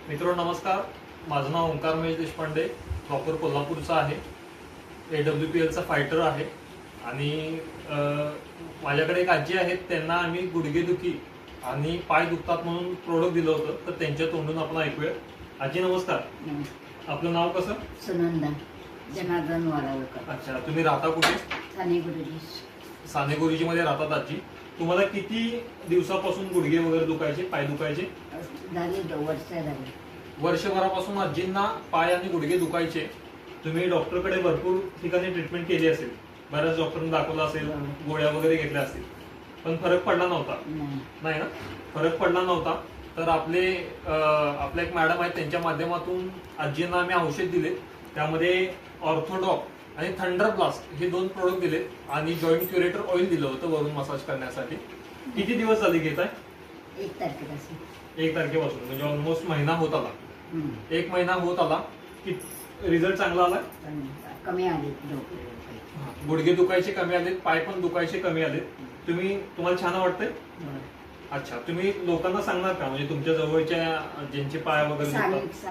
मित्रांनो नमस्कार, माझं नाव ओंकार महेश देशपांडे, प्रॉपर कोल्हापूरचा आहे. AWPLचा फायटर आहे आणि माझ्याकडे एक आजी आहेत, त्यांना आम्ही गुडघेदुखी आणि पाय दुखतात म्हणून प्रोडक्ट दिलं होतं, तर त्यांच्या तोंडून आपण ऐकूया. आजी नमस्कार. नमस्कार. आपलं नाव कसं? सुनंदा जनार्दन वालावकर. अच्छा, तुम्ही राहता कुठे? ठाणे गुरुजी. सानेगुरुजी मध्ये राहतात आजी. तुम्हाला किती दिवसापासून गुडघे वगैरे दुखायचे, पाय दुखायचे? झाली 2 वर्ष झाली. वर्षभरापासून आजींना पाय आणि गुडघे दुखायचे. तुम्ही डॉक्टरकडे भरपूर ठिकाणी ट्रीटमेंट केली असेल, बऱ्याच डॉक्टरांना दाखवलं असेल, गोळ्या वगैरे घेतल्या असतील, पण फरक पडला नव्हता. नाही ना? फरक पडला नव्हता. तर आपले एक मॅडम आहेत, त्यांच्या माध्यमातून आजींना आम्ही औषध दिले. त्यामध्ये ऑर्थोडॉक आणि थंडर ब्लास्ट हे 2 प्रोडक्ट दिले आणि जॉईंट क्युरेटर ऑइल दिलं होतं वरून मसाज करण्यासाठी. किती दिवस झाले घेत आहे? 1 तारखेपासून. 1 तारखेपासून, म्हणजे ऑलमोस्ट महिना होत आला. 1 महिना होत आला की रिझल्ट चांगला आला. कमी आले गुडघे दुखायचे कमी आलेत, पाय पण दुखायचे कमी आलेत. तुम्हाला छान वाटतंय? अच्छा, तुम्ही लोकांना सांगणार का, म्हणजे तुमच्या जवळच्या ज्यांचे पाय वगैरे दुखतात?